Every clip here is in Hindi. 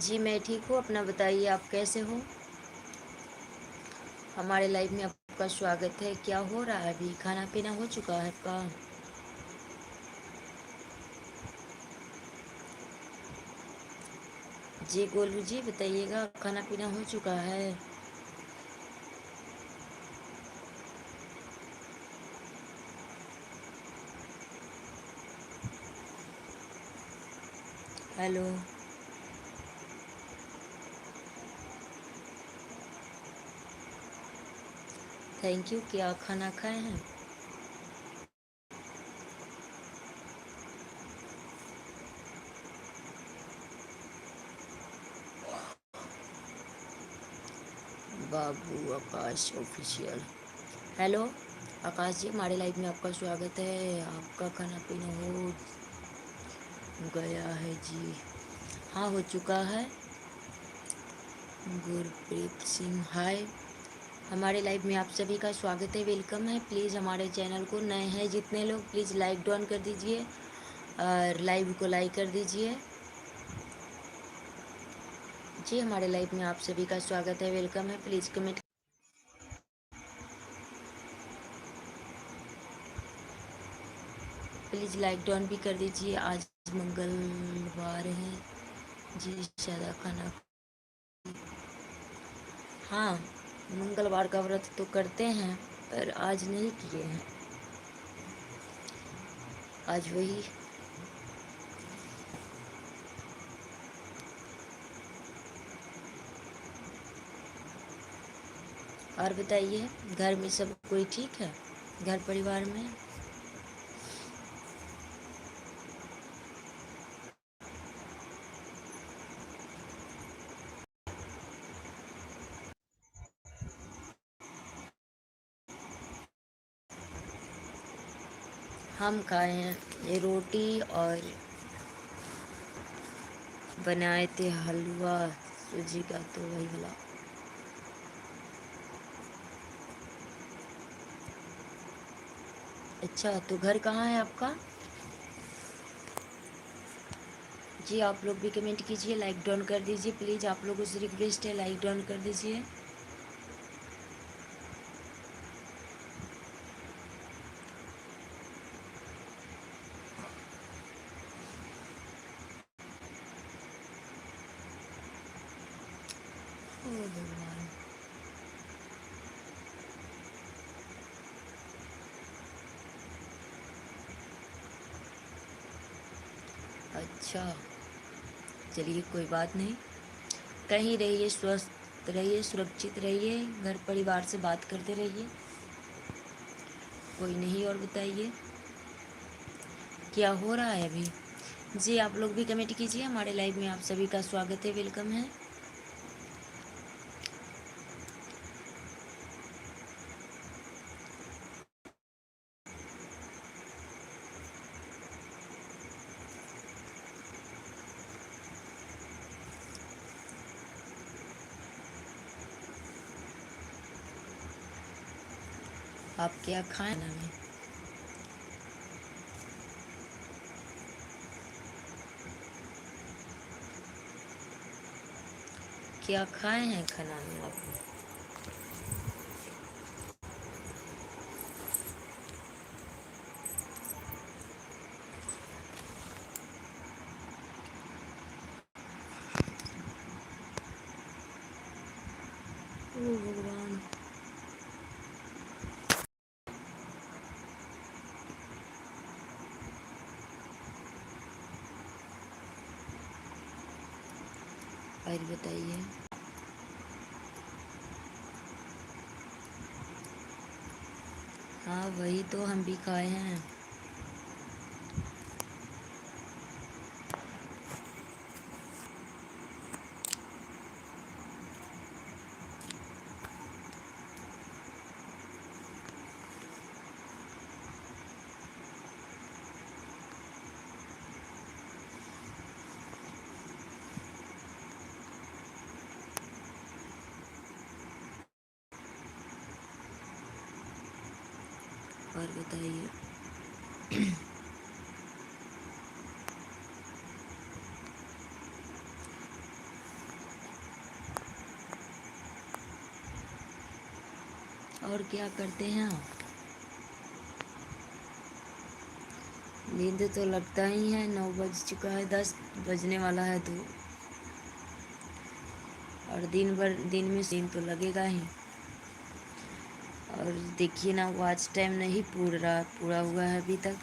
जी मैं ठीक हूँ, अपना बताइए आप कैसे हो? हमारे लाइफ में आपका स्वागत है। क्या हो रहा है अभी? खाना पीना हो चुका है आपका? जी गोलू जी बताइएगा, खाना पीना हो चुका है? हेलो। Thank you. क्या खाना खाए हैं? बाबू आकाश ऑफिशियल। हेलो आकाश जी, हमारे लाइफ में आपका स्वागत है। आपका खाना पीना हो गया है जी? हाँ हो चुका है। गुरप्रीत सिंह हाय। हमारे लाइव में आप सभी का स्वागत है, वेलकम है। प्लीज़ हमारे चैनल को नए हैं जितने लोग, प्लीज़ लाइक डाउन कर दीजिए और लाइव को लाइक कर दीजिए। जी हमारे लाइव में आप सभी का स्वागत है, वेलकम है। Please comment, please like down भी कर दीजिए। आज मंगलवार है जी, सादा खाना। हाँ, मंगलवार का व्रत तो करते हैं पर आज नहीं किए हैं। आज वही। और बताइए, घर में सब कोई ठीक है? घर परिवार में? हम खाए हैं ये रोटी और बनाए थे हलवा सूजी का, तो वही वाला। अच्छा, तो घर कहाँ है आपका? जी आप लोग भी कमेंट कीजिए, लाइक डाउन कर दीजिए। प्लीज़ आप लोगों से रिक्वेस्ट है, लाइक डाउन कर दीजिए। ओ भगवान। अच्छा, चलिए कोई बात नहीं। कहीं रहिए, स्वस्थ रहिए, सुरक्षित रहिए, घर परिवार से बात करते रहिए। कोई नहीं। और बताइए क्या हो रहा है अभी? जी आप लोग भी कमेंट कीजिए। हमारे लाइव में आप सभी का स्वागत है, वेलकम है। आप क्या खाए ना में? क्या खाए हैं खाना में आप? ओ भगवान। और बताइए। हाँ वही तो हम भी खाए हैं। और बताइए। और क्या करते हैं आप? नींद तो लगता ही है, 9 बज चुका है, 10 बजने वाला है तो। और दिन भर दिन में नींद तो लगेगा ही। और देखिए ना, वॉच टाइम नहीं पूरा हुआ है अभी तक।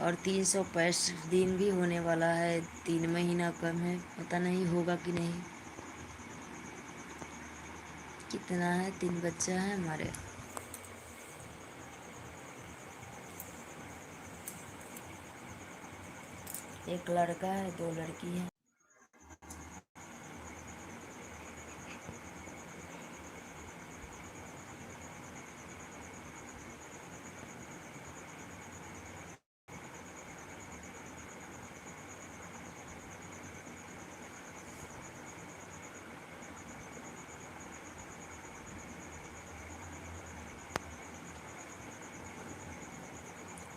और 365 दिन भी होने वाला है, 3 महीना कम है, पता नहीं होगा कि नहीं। कितना है, 3 बच्चा है हमारे। एक लड़का है, 2 लड़की है।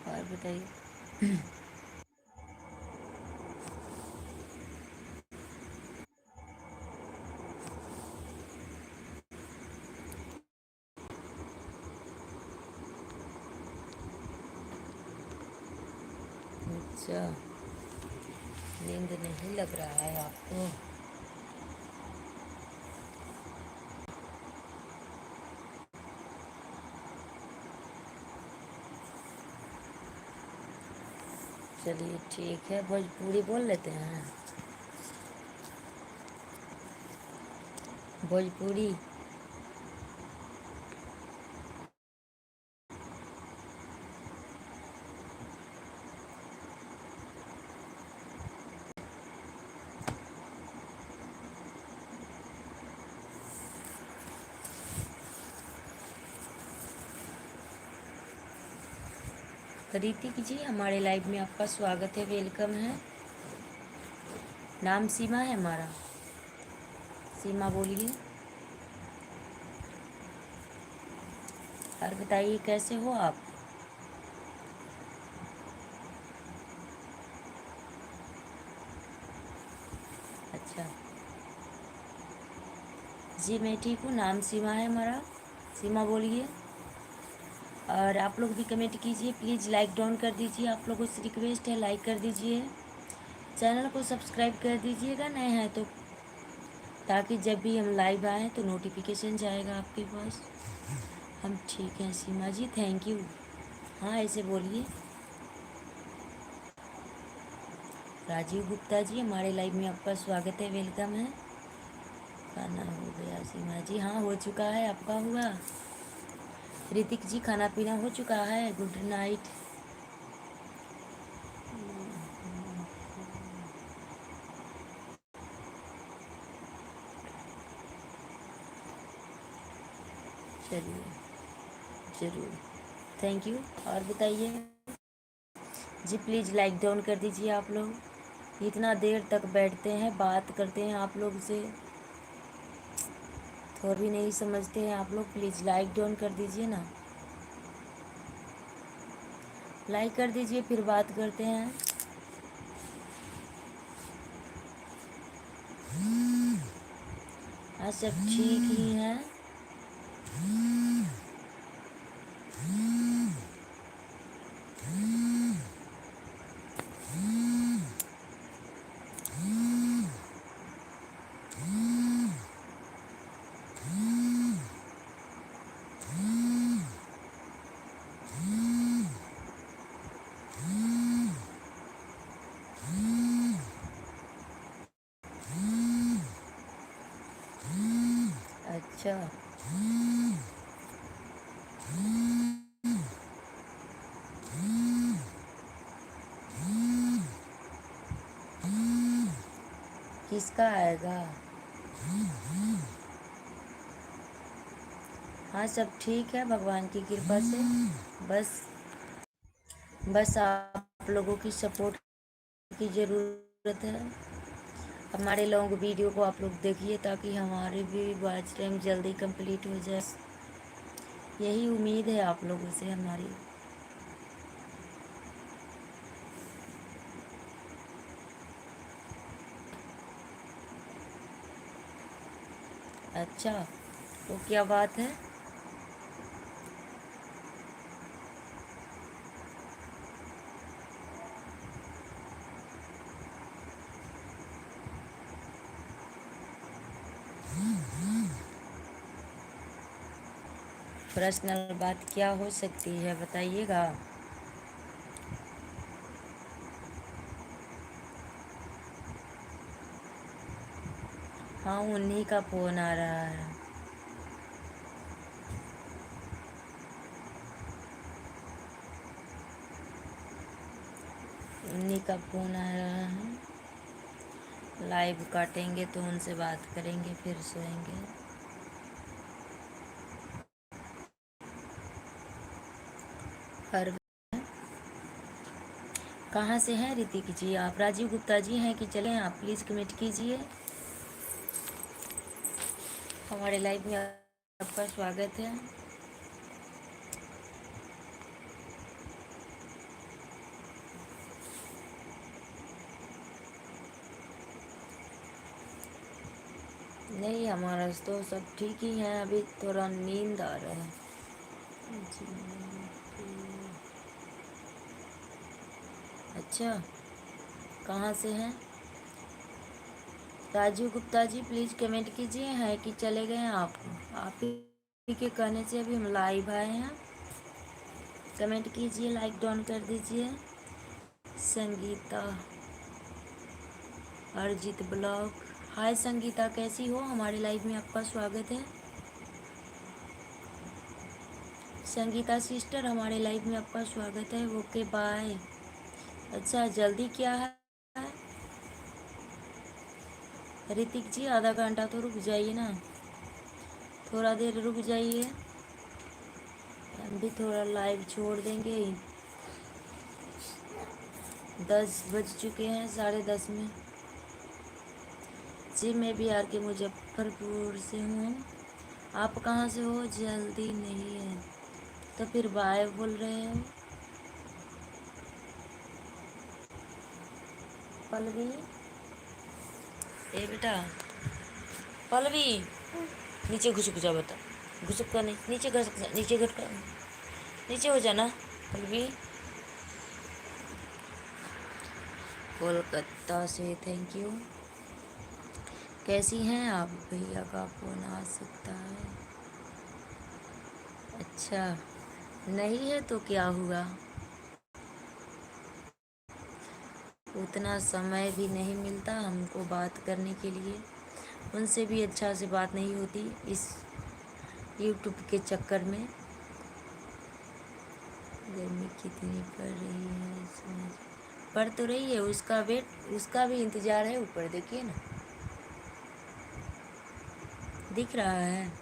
और बताइए। अच्छा, नींद नहीं लग रहा है आपको? चलिए ठीक है, भोजपुरी बोल लेते हैं। भोजपुरी। ऋतिक जी, हमारे लाइव में आपका स्वागत है, वेलकम है। नाम सीमा है हमारा। सीमा बोलिए। और बताइए कैसे हो आप? अच्छा जी, मैं ठीक हूँ, नाम सीमा है हमारा। सीमा बोलिए। और आप लोग भी कमेंट कीजिए प्लीज़, लाइक डाउन कर दीजिए, आप लोगों से रिक्वेस्ट है, लाइक कर दीजिए। चैनल को सब्सक्राइब कर दीजिएगा नए हैं तो, ताकि जब भी हम लाइव आएँ तो नोटिफिकेशन जाएगा आपके पास। हम ठीक हैं सीमा जी, थैंक यू। हाँ ऐसे बोलिए। राजीव गुप्ता जी, हमारे लाइव में आपका स्वागत है, वेलकम है। खाना हो गया सीमा जी? हाँ हो चुका है, आपका हुआ? ऋतिक जी, खाना पीना हो चुका है, गुड नाइट। चलिए, ज़रूर, थैंक यू। और बताइए जी, प्लीज़ लाइक डाउन कर दीजिए आप लोग। इतना देर तक बैठते हैं, बात करते हैं आप लोग से, थोड़ा भी नहीं समझते हैं आप लोग। प्लीज़ लाइक डाउन कर दीजिए ना, लाइक कर दीजिए, फिर बात करते हैं। हाँ सब ठीक ही हैं। अच्छा, किसका आएगा? हाँ सब ठीक है भगवान की कृपा से। बस बस आप लोगों की सपोर्ट की ज़रूरत है। हमारे लॉन्ग वीडियो को आप लोग देखिए, ताकि हमारे भी वॉच टाइम जल्दी कंप्लीट हो जाए। यही उम्मीद है आप लोगों से हमारी। अच्छा, वो क्या बात है? पर्सनल बात क्या हो सकती है बताइएगा। हाँ, उन्हीं का फ़ोन आ रहा है। उन्हीं का फ़ोन आ रहा है। लाइव काटेंगे तो उनसे बात करेंगे, फिर सोएंगे। हर कहाँ से हैं ऋतिक जी आप? राजीव गुप्ता जी हैं कि चलें आप? प्लीज़ कमेंट कीजिए। हमारे लाइव में आपका स्वागत है। नहीं, हमारा तो सब ठीक ही है, अभी थोड़ा नींद आ रहा है जी। अच्छा, कहाँ से हैं? राजीव गुप्ता जी प्लीज़ कमेंट कीजिए हैं कि चले गए हैं आप ही के कहने से अभी हम लाइव आए हैं। कमेंट कीजिए, लाइक डाउन कर दीजिए। संगीता अर्जित ब्लॉग, हाय संगीता, कैसी हो? हमारे लाइव में आपका स्वागत है। संगीता सिस्टर, हमारे लाइव में आपका स्वागत है। Okay bye. अच्छा, जल्दी क्या है ऋतिक जी? आधा घंटा तो रुक जाइए ना, थोड़ा देर रुक जाइए। हम भी थोड़ा लाइव छोड़ देंगे। 10 बज चुके हैं, 10:30 में। जी, मैं बिहार के मुजफ्फरपुर से हूँ। आप कहाँ से हो? जल्दी नहीं है तो फिर बाय बोल रहे हो। पलवी, ए बेटा पलवी, नीचे घुसक जा बता। घुसक कर नीचे घुसक जा, नीचे घुट कर नीचे हो जाना। पलवी कोलकाता से थैंक यू। कैसी हैं आप? भैया का फोन आ सकता है? अच्छा, नहीं है तो क्या हुआ? उतना समय भी नहीं मिलता हमको बात करने के लिए। उनसे भी अच्छा से बात नहीं होती इस यूट्यूब के चक्कर में। गर्मी कितनी पड़ रही है इसमें? पड़ तो रही है, उसका भी इंतज़ार है। ऊपर देखिए ना, दिख रहा है।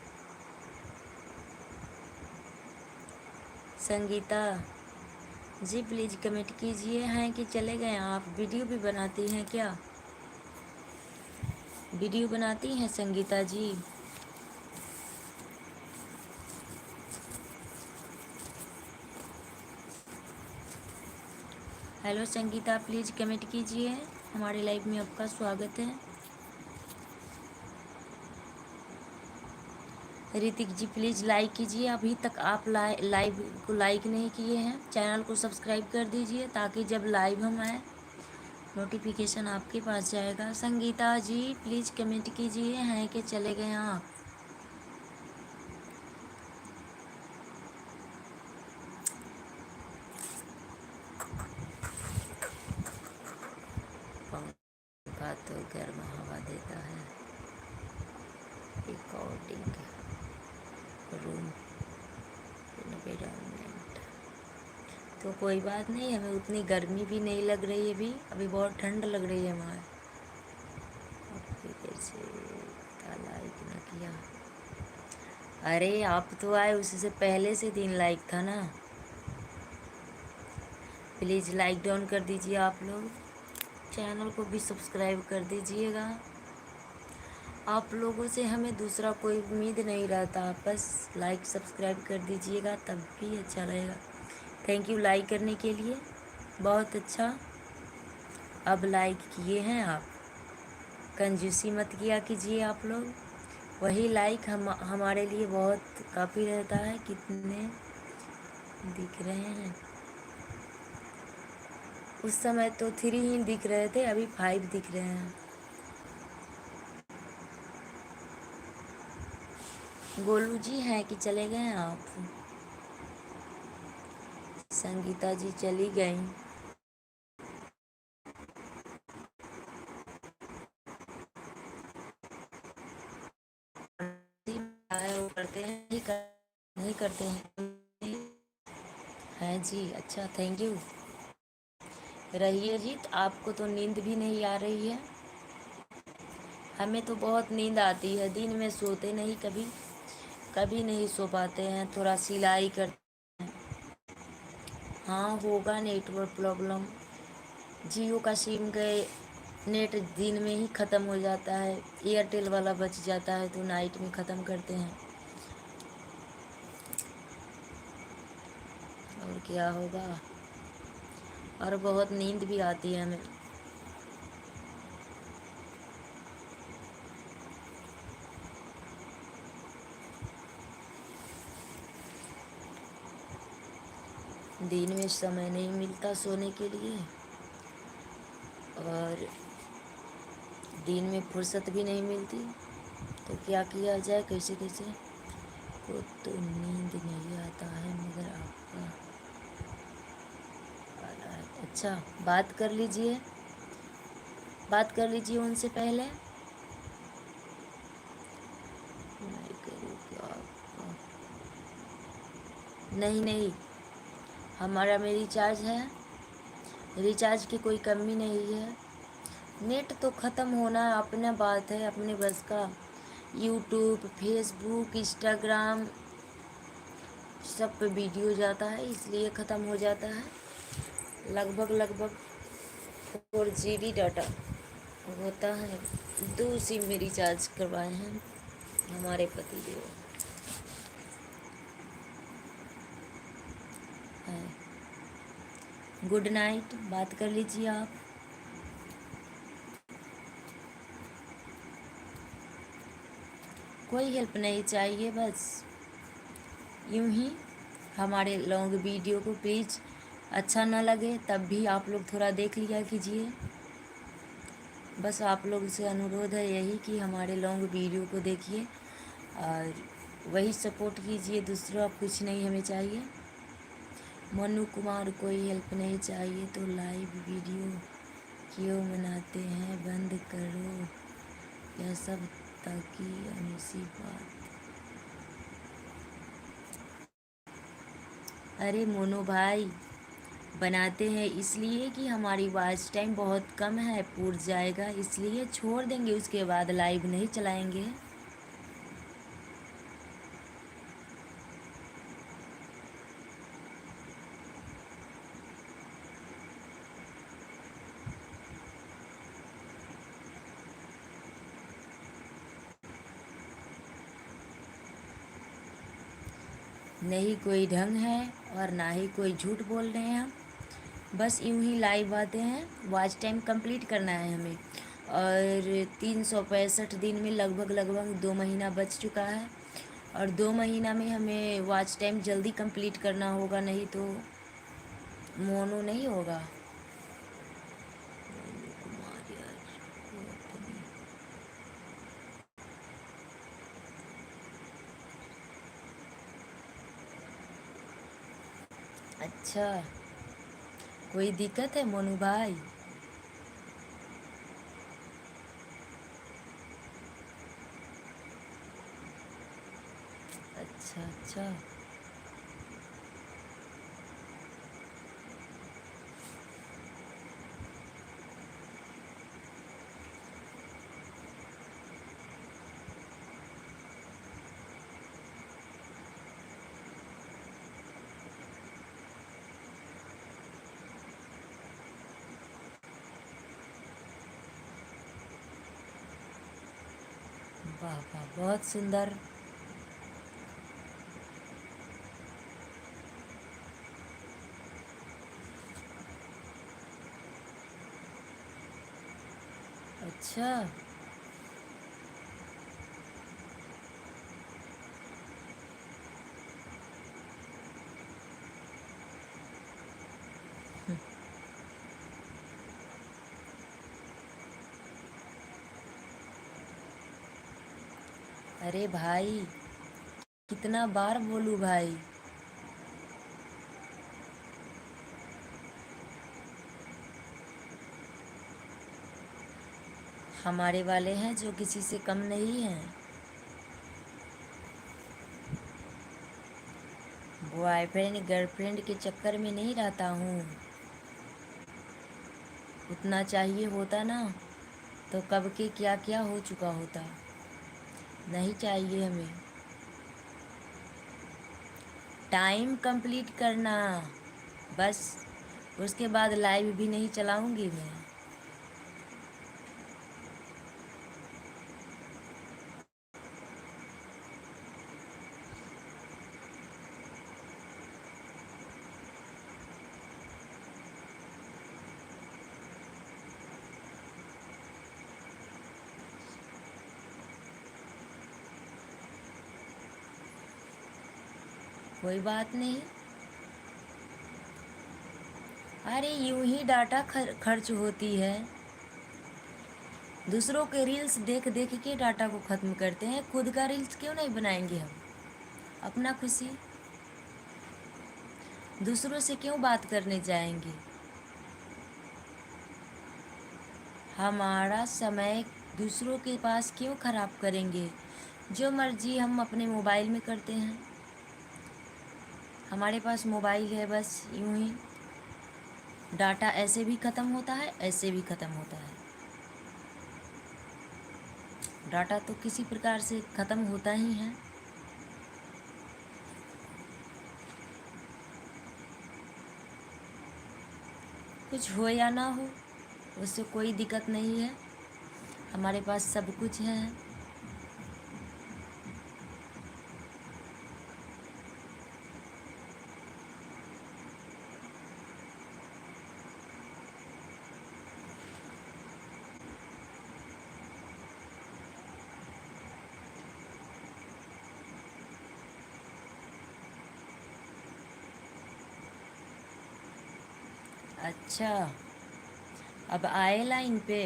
संगीता जी प्लीज़ कमेंट कीजिए हैं कि चले गए आप? वीडियो भी बनाती हैं क्या? वीडियो बनाती हैं संगीता जी? हेलो संगीता, प्लीज़ कमेंट कीजिए। हमारे लाइव में आपका स्वागत है। ऋतिक जी प्लीज़ लाइक कीजिए। अभी तक आप लाइव को लाइक नहीं किए हैं, चैनल को सब्सक्राइब कर दीजिए ताकि जब लाइव हम आए नोटिफिकेशन आपके पास जाएगा। संगीता जी प्लीज़ कमेंट कीजिए हैं कि चले गए आप? पंखा तो गर्म हवा देता है। रिकॉर्डिंग रूम एनवायरनमेंट तो कोई बात नहीं, हमें उतनी गर्मी भी नहीं लग रही है अभी बहुत ठंड लग रही है हमारे। कैसे लाइक ना किया? अरे आप तो आए, उससे पहले से दिन लाइक था ना। प्लीज़ लाइक डाउन कर दीजिए आप लोग। चैनल को भी सब्सक्राइब कर दीजिएगा। आप लोगों से हमें दूसरा कोई उम्मीद नहीं रहता, बस लाइक सब्सक्राइब कर दीजिएगा तब भी अच्छा रहेगा। थैंक यू लाइक करने के लिए, बहुत अच्छा। अब लाइक किए हैं आप, कंजूसी मत किया कीजिए आप लोग। वही लाइक हमारे लिए बहुत काफ़ी रहता है। कितने दिख रहे हैं? उस समय तो 3 ही दिख रहे थे, अभी 5 दिख रहे हैं। गोलू जी हैं कि चले गए हैं आप? संगीता जी चली गई। वो करते हैं नहीं करते हैं। हैं जी, अच्छा थैंक यू। रहिए जी, तो आपको तो नींद भी नहीं आ रही है। हमें तो बहुत नींद आती है, दिन में सोते नहीं, कभी कभी नहीं सो पाते हैं, थोड़ा सिलाई कर। हाँ होगा नेटवर्क प्रॉब्लम। जियो का सिम गए, नेट दिन में ही ख़त्म हो जाता है, एयरटेल वाला बच जाता है तो नाइट में ख़त्म करते हैं। और क्या होगा। और बहुत नींद भी आती है हमें। दिन में समय नहीं मिलता सोने के लिए, और दिन में फुर्सत भी नहीं मिलती, तो क्या किया जाए, कैसे कैसे। को तो नींद नहीं आता है मगर आपका आ रहा है। अच्छा, बात कर लीजिए उनसे पहले। नहीं करूँ क्या आपका? नहीं नहीं, हमारा में रिचार्ज है, रिचार्ज की कोई कमी नहीं है। नेट तो ख़त्म होना अपना बात है, अपने बस का। यूट्यूब, फेसबुक, इंस्टाग्राम सब पे वीडियो जाता है, इसलिए ख़त्म हो जाता है। लगभग लगभग 4 GB डाटा होता है। 2 सिम में रिचार्ज करवाए हैं हमारे पति देव हैं। गुड नाइट, बात कर लीजिए आप। कोई हेल्प नहीं चाहिए, बस यूं ही हमारे लॉन्ग वीडियो को प्लीज़, अच्छा ना लगे तब भी आप लोग थोड़ा देख लिया कीजिए। बस आप लोग से अनुरोध है यही कि हमारे लॉन्ग वीडियो को देखिए और वही सपोर्ट कीजिए, दूसरा कुछ नहीं हमें चाहिए। मनु कुमार, कोई हेल्प नहीं चाहिए तो लाइव वीडियो क्यों बनाते हैं, बंद करो यह सब, ताकि अनुसी बात। अरे मोनू भाई, बनाते हैं इसलिए कि हमारी वॉच टाइम बहुत कम है, पूर जाएगा इसलिए छोड़ देंगे, उसके बाद लाइव नहीं चलाएंगे। नहीं कोई ढंग है और ना ही कोई झूठ बोल रहे हैं हम, बस यूं ही लाइव आते हैं। वॉच टाइम कंप्लीट करना है हमें, और 365 दिन में लगभग लगभग 2 महीना बच चुका है, और 2 महीना में हमें वॉच टाइम जल्दी कंप्लीट करना होगा, नहीं तो मोनो नहीं होगा। मोनू कुमार यार, वो अपनी। अच्छा, कोई दिक्कत है मोनू भाई? अच्छा अच्छा। वाह वाह, बहुत सुंदर। अच्छा, अरे भाई, कितना बार बोलूँ भाई। हमारे वाले हैं जो किसी से कम नहीं हैं। बॉयफ्रेंड गर्लफ्रेंड के चक्कर में नहीं रहता हूँ। उतना चाहिए होता ना तो कब के क्या क्या हो चुका होता। नहीं चाहिए हमें। टाइम कंप्लीट करना बस। उसके बाद लाइव भी नहीं चलाऊंगी मैं। कोई बात नहीं। अरे यूं ही डाटा खर्च होती है। दूसरों के रील्स देख देख के डाटा को ख़त्म करते हैं। खुद का रील्स क्यों नहीं बनाएंगे हम। अपना खुशी। दूसरों से क्यों बात करने जाएंगे। हमारा समय दूसरों के पास क्यों ख़राब करेंगे। जो मर्जी हम अपने मोबाइल में करते हैं। हमारे पास मोबाइल है बस यूं ही। डाटा ऐसे भी ख़त्म होता है, ऐसे भी ख़त्म होता है। डाटा तो किसी प्रकार से ख़त्म होता ही है। कुछ हो या ना हो उससे कोई दिक्कत नहीं है। हमारे पास सब कुछ है। अच्छा, अब आए लाइन पे।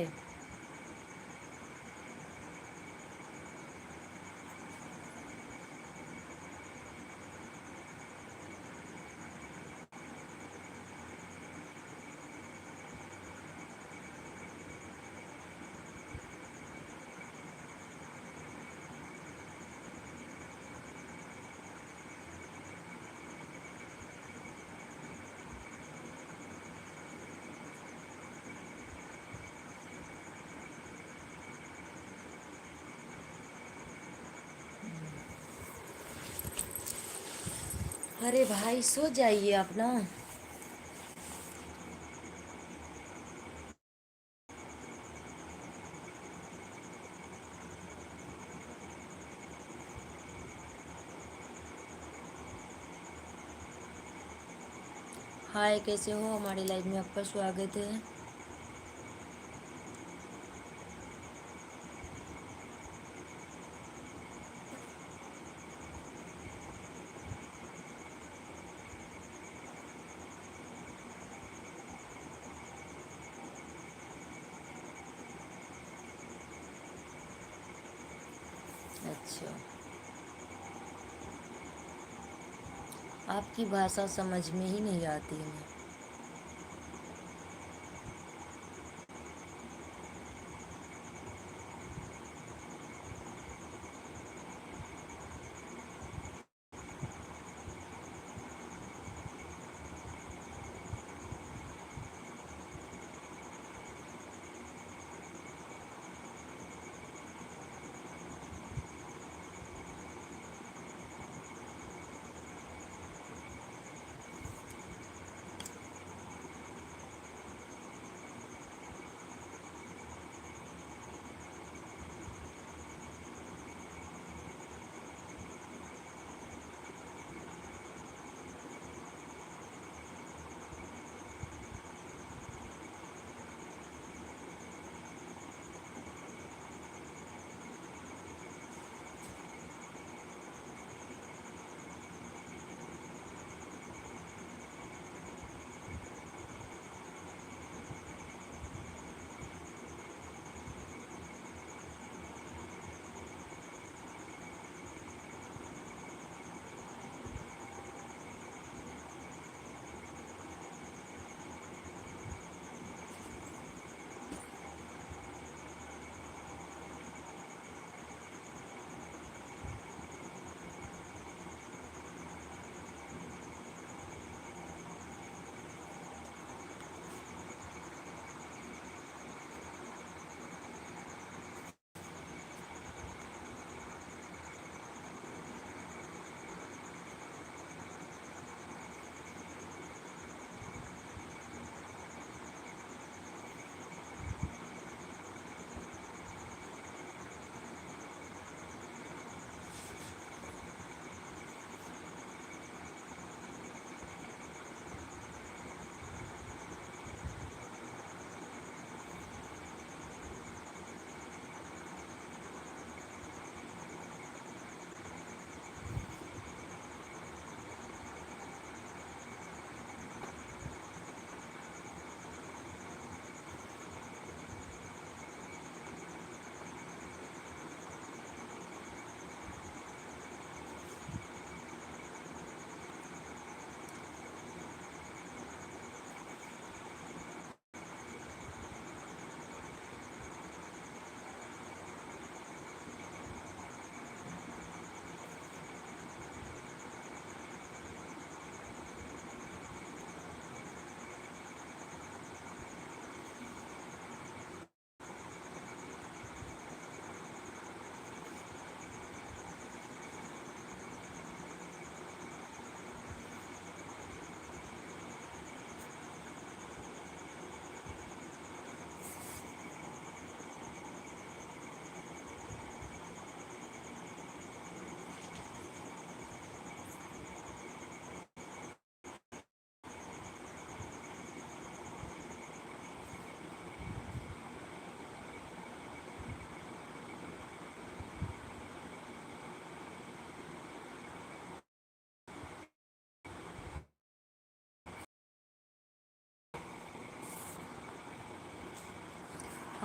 अरे भाई सो जाइए आप ना। हाय, कैसे हो। हमारी लाइफ में आपका स्वागत है। अच्छा, आपकी भाषा समझ में ही नहीं आती है।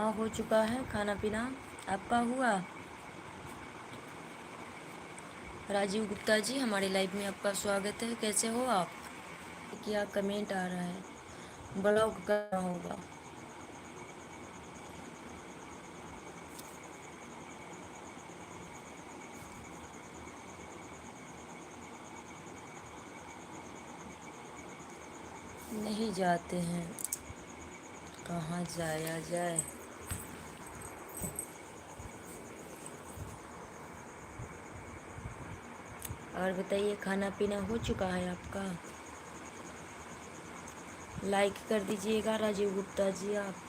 हाँ, हो चुका है खाना पीना। आपका हुआ? राजीव गुप्ता जी, हमारे लाइव में आपका स्वागत है। कैसे हो आप? क्या कमेंट आ रहा है? ब्लॉक करना होगा। नहीं जाते हैं, कहाँ जाया जाए। और बताइए, खाना पीना हो चुका है आपका? लाइक कर दीजिएगा राजीव गुप्ता जी आप।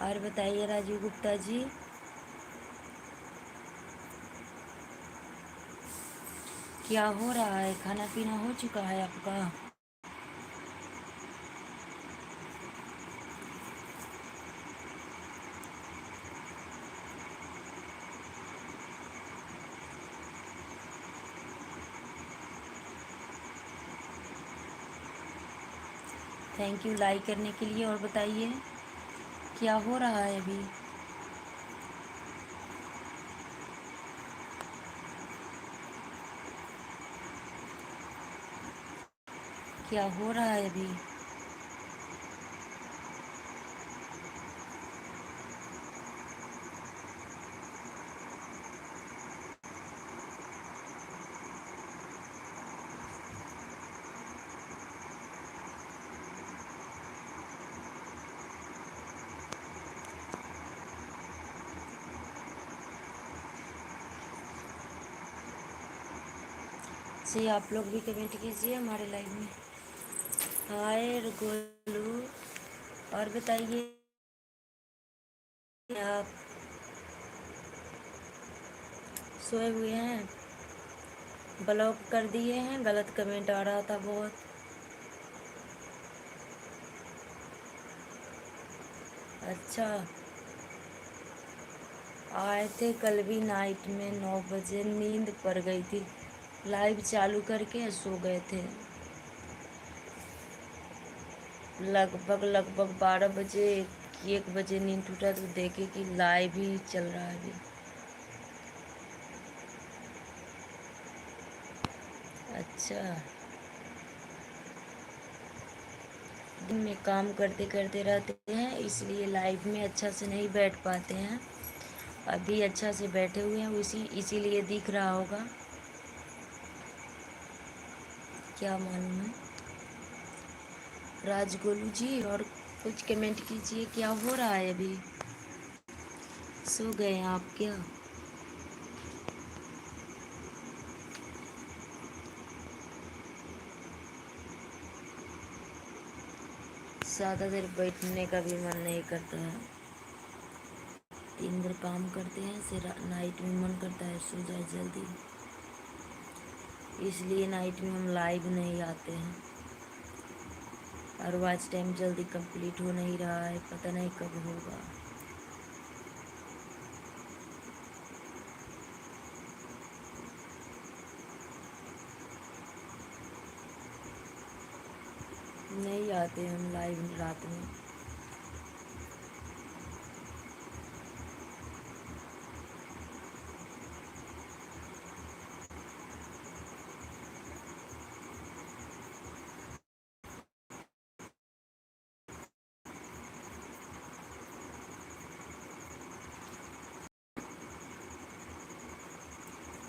और बताइए राजीव गुप्ता जी, क्या हो रहा है? खाना पीना हो चुका है आपका? थैंक यू लाइक करने के लिए। और बताइए, क्या हो रहा है अभी? क्या हो रहा है अभी? जी, आप लोग भी कमेंट कीजिए हमारे लाइव में। हाय गोलू। और बताइए, आप सोए हुए हैं? ब्लॉक कर दिए हैं, गलत कमेंट आ रहा था बहुत। अच्छा, आए थे कल भी नाइट में 9 बजे, नींद पड़ गई थी। लाइव चालू करके सो गए थे। लगभग लगभग 12 बजे, 1 बजे नींद टूटा तो देखे कि लाइव ही चल रहा है अभी। अच्छा, दिन में काम करते करते रहते हैं, इसलिए लाइव में अच्छा से नहीं बैठ पाते हैं। अभी अच्छा से बैठे हुए हैं, इसीलिए दिख रहा होगा। क्या मालूम है। राजगोलू जी, और कुछ कमेंट कीजिए, क्या हो रहा है अभी? सो गए हैं आप क्या? ज़्यादा देर बैठने का भी मन नहीं करता है। दिन भर काम करते हैं, फिर नाइट में मन करता है सो जाए जल्दी, इसलिए नाइट में हम लाइव नहीं आते हैं। और वॉच टाइम जल्दी कंप्लीट हो नहीं रहा है, पता नहीं कब होगा। नहीं आते हम लाइव रात में।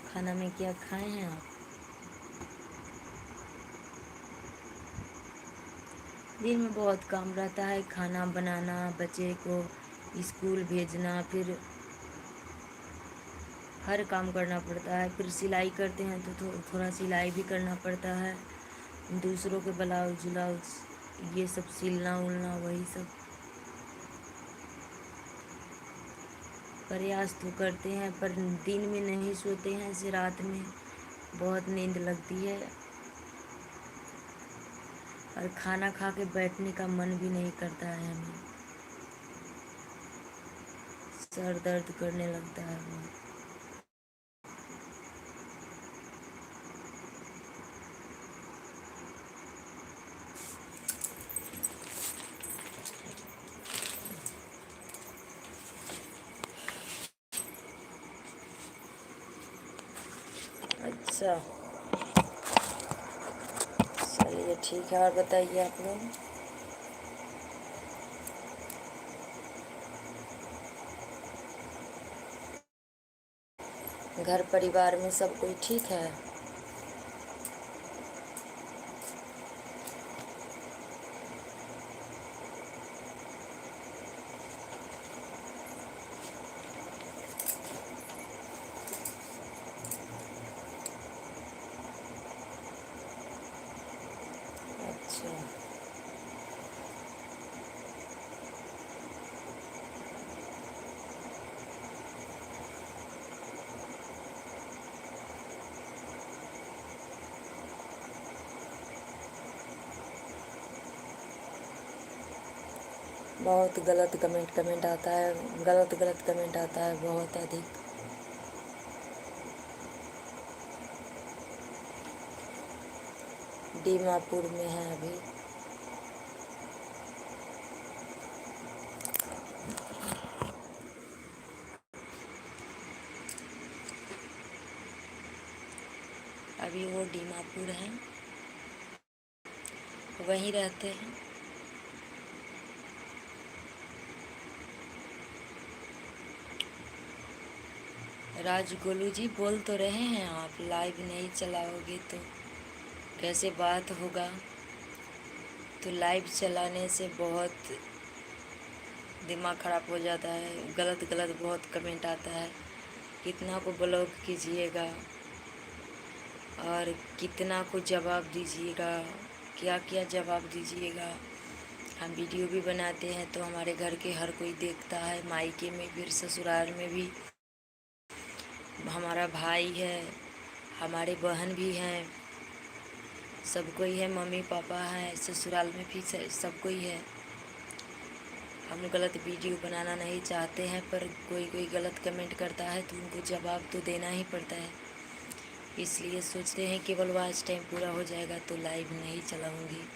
खाना में क्या खाए हैं आप? दिन में बहुत काम रहता है, खाना बनाना, बच्चे को स्कूल भेजना, फिर हर काम करना पड़ता है। फिर सिलाई करते हैं तो थोड़ा सिलाई भी करना पड़ता है, दूसरों के ब्लाउज व्लाउज ये सब सिलना उलना वही सब। प्रयास तो करते हैं पर दिन में नहीं सोते हैं, ऐसे रात में बहुत नींद लगती है और खाना खा के बैठने का मन भी नहीं करता है हमें, सर दर्द करने लगता है बहुत। अच्छा चलिए ठीक है, और बताइए आप लोग। घर परिवार में सब कोई ठीक है? अच्छा बहुत गलत कमेंट आता है, गलत कमेंट आता है बहुत अधिक। दीमापुर में है अभी। अभी वो दीमापुर है, वहीं रहते हैं। राज गोलू जी बोल तो रहे हैं, आप लाइव नहीं चलाओगे तो कैसे बात होगा। तो लाइव चलाने से बहुत दिमाग ख़राब हो जाता है, गलत बहुत कमेंट आता है। कितना को ब्लॉक कीजिएगा और कितना को जवाब दीजिएगा, क्या क्या जवाब दीजिएगा। हम वीडियो भी बनाते हैं तो हमारे घर के हर कोई देखता है, मायके में फिर ससुराल में भी। हमारा भाई है, हमारे बहन भी हैं, सब कोई है, मम्मी पापा हैं, ससुराल में भी सब कोई है। हम गलत वीडियो बनाना नहीं चाहते हैं पर कोई गलत कमेंट करता है तो उनको जवाब तो देना ही पड़ता है। इसलिए सोचते हैं केवल वॉच टाइम पूरा हो जाएगा तो लाइव नहीं चलाऊंगी।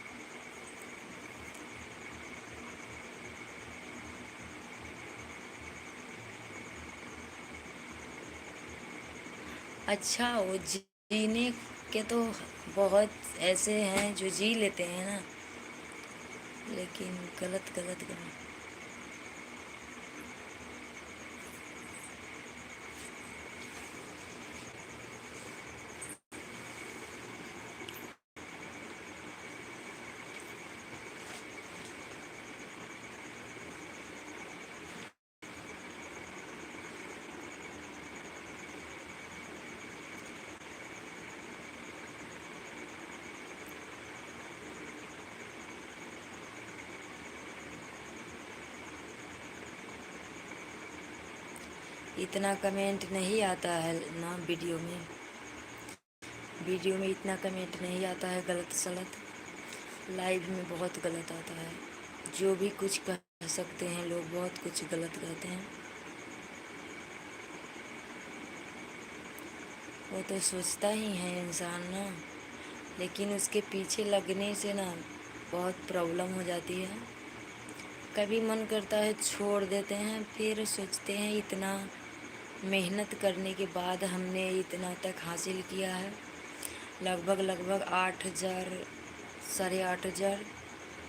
अच्छा वो जीने के तो बहुत ऐसे हैं जो जी लेते हैं ना, लेकिन गलत कमेंट। इतना कमेंट नहीं आता है ना वीडियो में, इतना कमेंट नहीं आता है गलत सलत। लाइव में बहुत गलत आता है, जो भी कुछ कह सकते हैं लोग बहुत कुछ गलत कहते हैं। वो तो सोचता ही है इंसान ना, लेकिन उसके पीछे लगने से ना बहुत प्रॉब्लम हो जाती है। कभी मन करता है छोड़ देते हैं, फिर सोचते हैं इतना मेहनत करने के बाद हमने इतना तक हासिल किया है। लगभग 8,000 8,500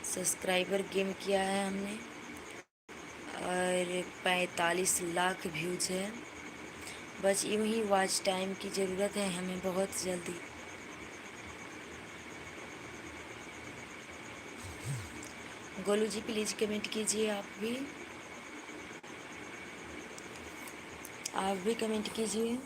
सब्सक्राइबर गेम किया है हमने और 45 लाख व्यूज है। बस यूँ ही वॉच टाइम की ज़रूरत है हमें बहुत जल्दी। गोलू जी प्लीज़ कमेंट कीजिए आप भी। आप भी कमेंट कीजिए।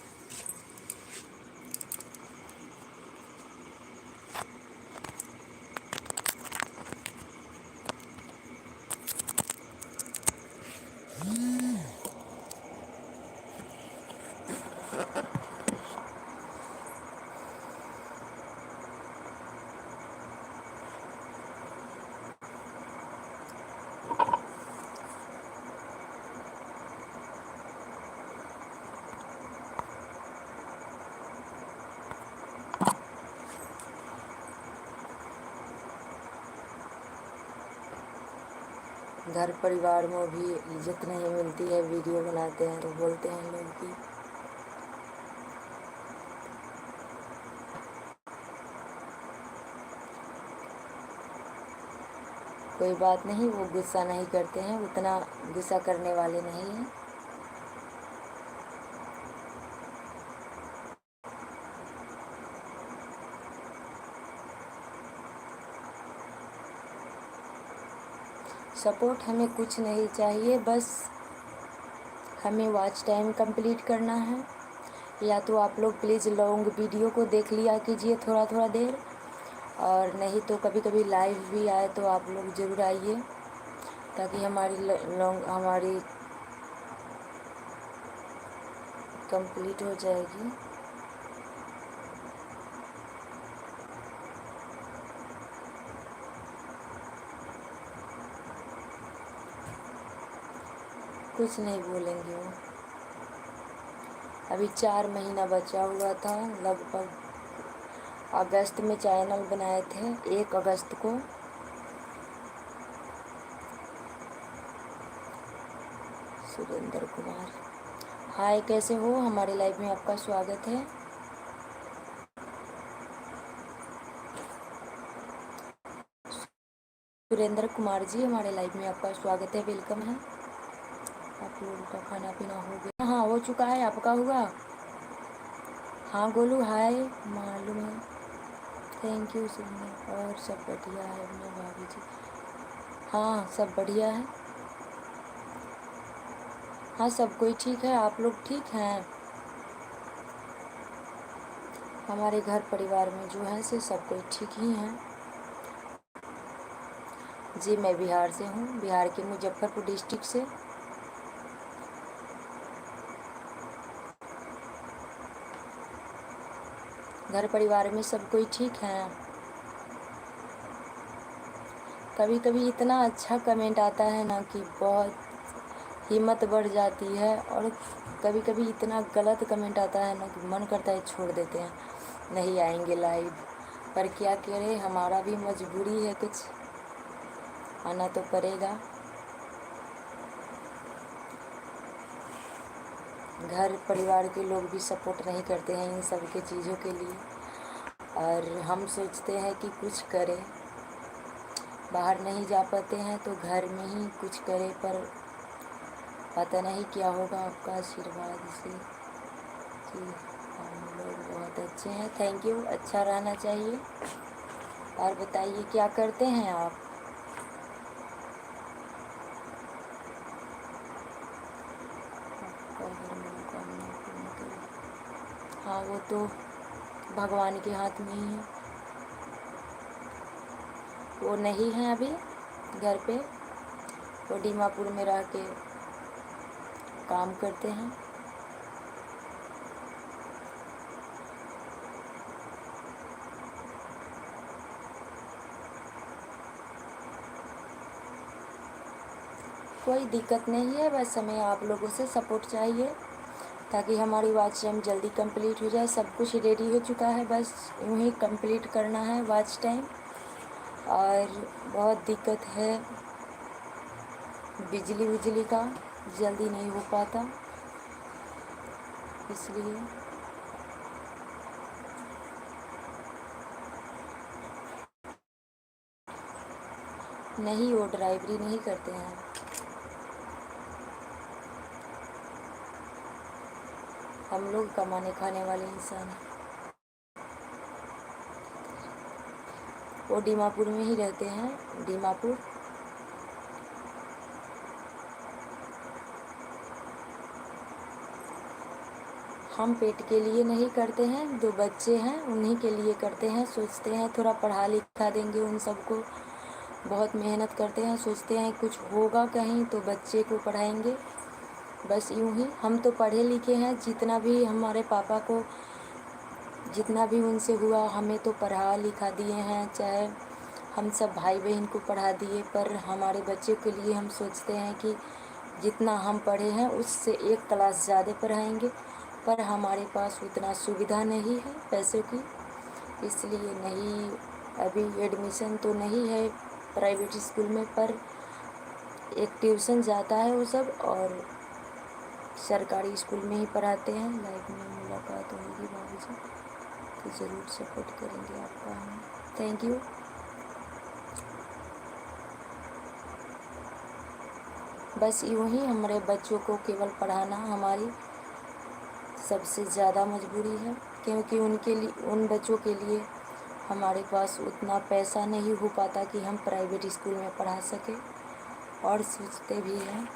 घर परिवार में भी इज्जत नहीं मिलती है, वीडियो बनाते हैं तो बोलते हैं लोग कि कोई बात नहीं, वो गुस्सा नहीं करते हैं, उतना गुस्सा करने वाले नहीं हैं। सपोर्ट हमें कुछ नहीं चाहिए, बस हमें वॉच टाइम कंप्लीट करना है। या तो आप लोग प्लीज़ लॉन्ग वीडियो को देख लिया कीजिए थोड़ा थोड़ा देर, और नहीं तो कभी कभी लाइव भी आए तो आप लोग ज़रूर आइए, ताकि हमारी कंप्लीट हो जाएगी। कुछ नहीं बोलेंगे वो। अभी 4 महीना बचा हुआ था, लगभग अगस्त में चैनल बनाए थे, 1 अगस्त को। सुरेंद्र कुमार, हाय, कैसे हो? हमारे लाइव में आपका स्वागत है। सुरेंद्र कुमार जी, हमारे लाइव में आपका स्वागत है, वेलकम है। आप लोगों का खाना पीना हो गया? हाँ, हो चुका है। आपका हुआ? हाँ गोलू, हाय, मालूम है, थैंक यू सुनिए। और सब बढ़िया है अपने भाभी जी? हाँ, सब बढ़िया है। हाँ, सब कोई ठीक है। आप लोग ठीक हैं? हमारे घर परिवार में जो है से सब कोई ठीक ही हैं। जी, मैं बिहार से हूँ, बिहार के मुजफ्फरपुर डिस्ट्रिक्ट से। घर परिवार में सब कोई ठीक हैं। कभी कभी इतना अच्छा कमेंट आता है ना कि बहुत हिम्मत बढ़ जाती है, और कभी कभी इतना गलत कमेंट आता है ना कि मन करता है छोड़ देते हैं, नहीं आएंगे लाइव। पर क्या करें, हमारा भी मजबूरी है, कुछ आना तो पड़ेगा। घर परिवार के लोग भी सपोर्ट नहीं करते हैं इन सब के चीज़ों के लिए, और हम सोचते हैं कि कुछ करें, बाहर नहीं जा पाते हैं तो घर में ही कुछ करें, पर पता नहीं क्या होगा आपका आशीर्वाद से। कि हम लोग बहुत अच्छे हैं, थैंक यू। अच्छा रहना चाहिए। और बताइए, क्या करते हैं आप? आपका हर मनोकामना पूर्ण करे। हाँ, वो तो भगवान के हाथ में ही है। वो नहीं है अभी घर पे, वो दीमापुर में रह के काम करते हैं। कोई दिक्कत नहीं है, बस हमें आप लोगों से सपोर्ट चाहिए, ताकि हमारी वॉच टाइम जल्दी कंप्लीट हो जाए। सब कुछ रेडी हो चुका है, बस यूँ ही कंप्लीट करना है वॉच टाइम। और बहुत दिक्कत है बिजली का, जल्दी नहीं हो पाता, इसलिए। नहीं, वो ड्राइवरी नहीं करते हैं। हम लोग कमाने खाने वाले इंसान हैं। वो दीमापुर में ही रहते हैं, दीमापुर। हम पेट के लिए नहीं करते हैं, 2 बच्चे हैं उन्हीं के लिए करते हैं। सोचते हैं थोड़ा पढ़ा लिखा देंगे उन सबको, बहुत मेहनत करते हैं, सोचते हैं कुछ होगा कहीं तो बच्चे को पढ़ाएंगे। बस यूँ ही हम तो पढ़े लिखे हैं, जितना भी हमारे पापा को जितना भी उनसे हुआ हमें तो पढ़ा लिखा दिए हैं, चाहे हम सब भाई बहन को पढ़ा दिए। पर हमारे बच्चे के लिए हम सोचते हैं कि जितना हम पढ़े हैं उससे 1 क्लास ज़्यादा पढ़ाएंगे, पर हमारे पास उतना सुविधा नहीं है पैसों की, इसलिए नहीं अभी एडमिशन तो नहीं है प्राइवेट स्कूल में। पर एक ट्यूशन जाता है वो सब, और सरकारी स्कूल में ही पढ़ाते हैं। लाइव में मुलाकात होगी बाबूजी तो ज़रूर सपोर्ट करेंगे आपका हम। Thank you. बस यूँ ही हमारे बच्चों को केवल पढ़ाना हमारी सबसे ज़्यादा मजबूरी है, क्योंकि उन बच्चों के लिए हमारे पास उतना पैसा नहीं हो पाता कि हम प्राइवेट स्कूल में पढ़ा सकें, और सोचते भी हैं।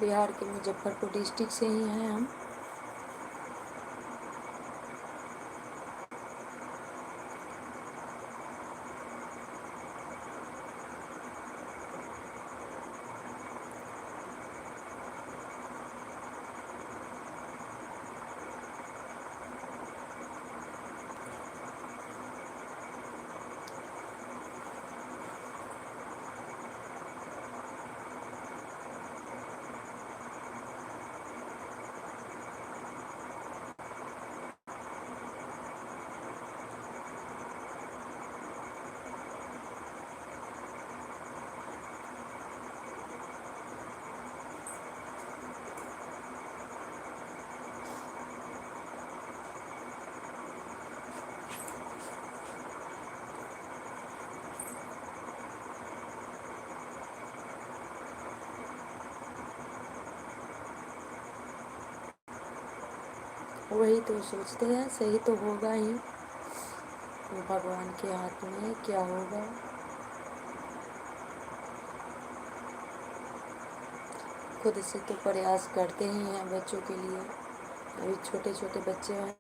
बिहार के मुजफ्फरपुर डिस्ट्रिक्ट से ही हैं हम। वही तो सोचते हैं, सही तो होगा ही, वो भगवान के हाथ में है क्या होगा। खुद से तो प्रयास करते ही हैं बच्चों के लिए, अभी छोटे छोटे बच्चे हैं।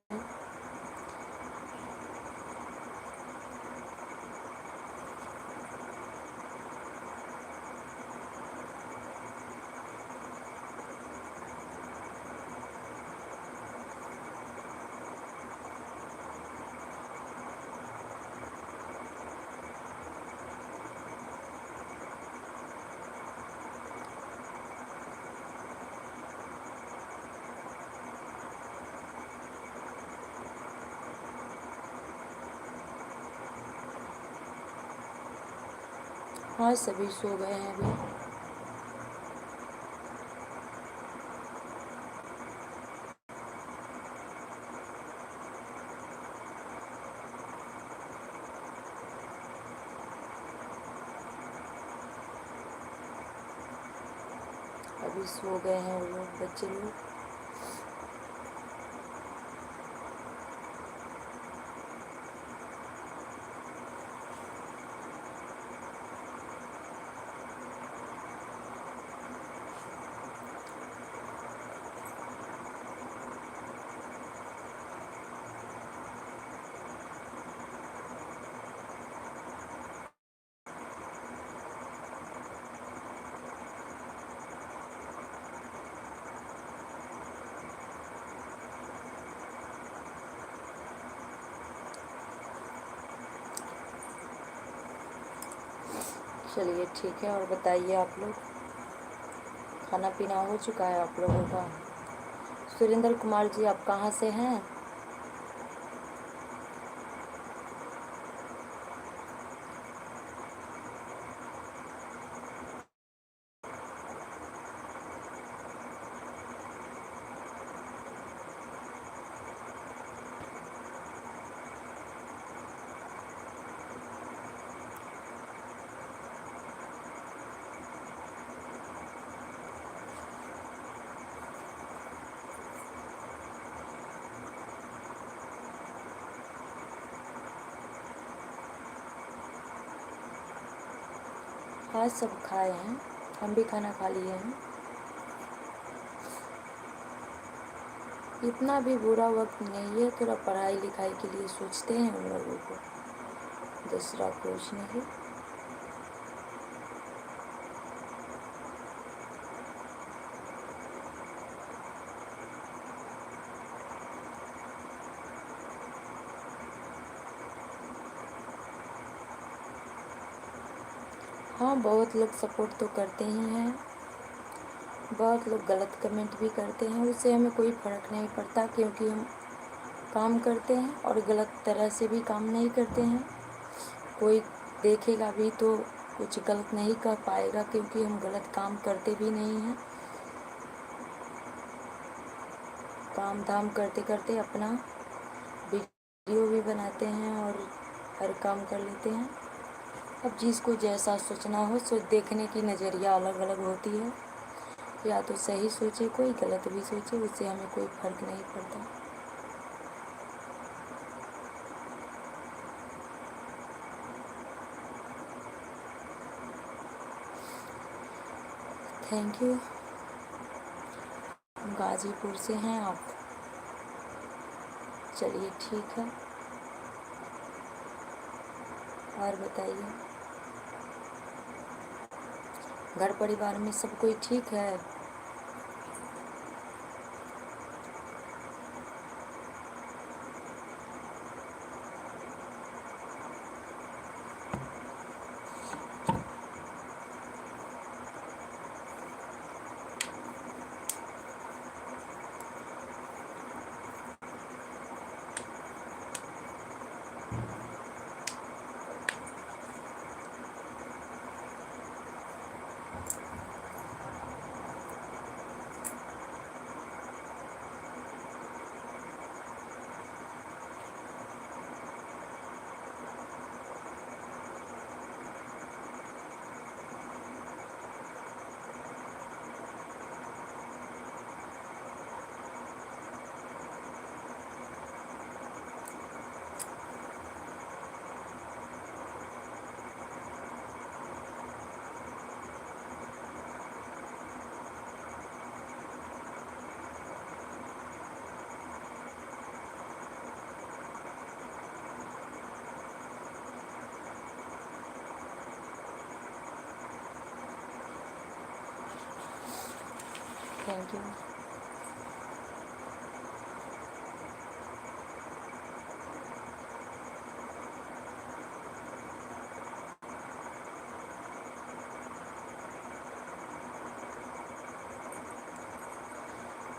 हाँ सभी सो गए हैं अभी सो गए हैं वो लोग, बच्चे लोग। चलिए ठीक है। और बताइए आप लोग, खाना पीना हो चुका है आप लोगों का? सुरेंद्र कुमार जी, आप कहाँ से हैं? आज सब खाए हैं, हम भी खाना खा लिए हैं। इतना भी बुरा वक्त नहीं है, थोड़ा पढ़ाई लिखाई के लिए सोचते हैं हम लोगों को, दूसरा कुछ नहीं। हाँ, बहुत लोग सपोर्ट तो करते ही हैं, बहुत लोग गलत कमेंट भी करते हैं। उससे हमें कोई फ़र्क नहीं पड़ता, क्योंकि हम काम करते हैं और गलत तरह से भी काम नहीं करते हैं। कोई देखेगा भी तो कुछ गलत नहीं कह पाएगा, क्योंकि हम गलत काम करते भी नहीं हैं। काम धाम करते करते अपना वीडियो भी बनाते हैं और हर काम कर लेते हैं। अब जिसको जैसा सोचना हो, देखने की नज़रिया अलग अलग होती है। या तो सही सोचे, कोई गलत भी सोचे, उससे हमें कोई फ़र्क नहीं पड़ता। Thank you. गाज़ीपुर से हैं आप? चलिए ठीक है। और बताइए, घर परिवार में सब कोई ठीक है? Thank you.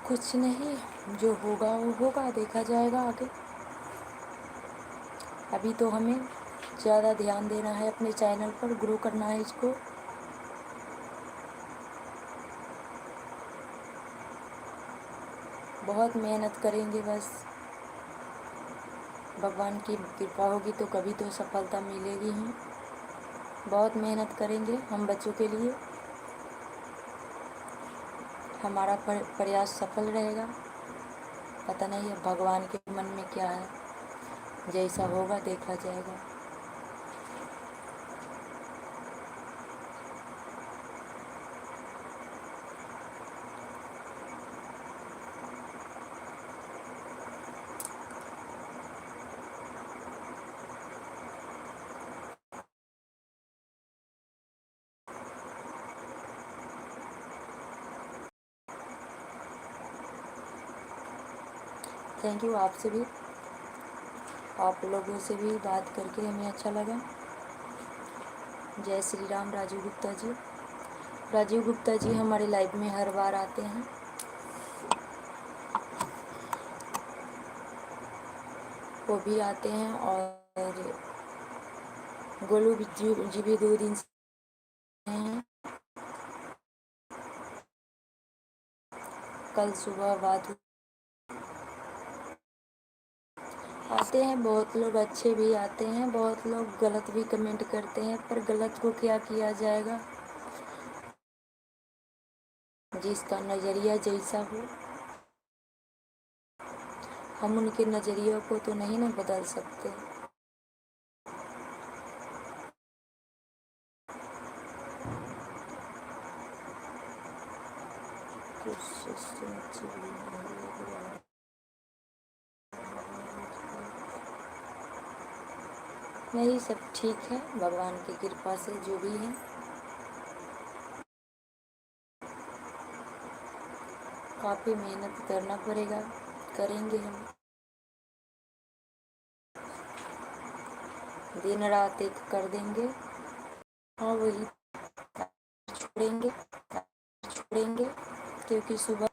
कुछ नहीं, जो होगा वो होगा, देखा जाएगा आगे। अभी तो हमें ज़्यादा ध्यान देना है अपने चैनल पर, ग्रो करना है इसको। बहुत मेहनत करेंगे बस, भगवान की कृपा होगी तो कभी तो सफलता मिलेगी ही। बहुत मेहनत करेंगे हम बच्चों के लिए, हमारा प्रयास सफल रहेगा। पता नहीं है भगवान के मन में क्या है, जैसा होगा देखा जाएगा। Thank you. आपसे भी, आप लोगों से भी बात करके हमें अच्छा लगा। जय श्री राम। राजीव गुप्ता जी, राजीव गुप्ता जी हमारे लाइव में हर बार आते हैं। वो भी आते हैं और गोलू जी भी 2 दिन से हैं। कल सुबह बात आते हैं, बहुत लोग अच्छे भी आते हैं, बहुत लोग गलत भी कमेंट करते हैं, पर गलत को क्या किया जाएगा, जिसका नज़रिया जैसा हो। हम उनके नज़रियों को तो नहीं ना बदल सकते। नहीं, सब ठीक है भगवान की कृपा से, जो भी है। काफ़ी मेहनत करना पड़ेगा, करेंगे हम, दिन रात एक कर देंगे। हाँ वही, छोड़ेंगे छोड़ेंगे, क्योंकि सुबह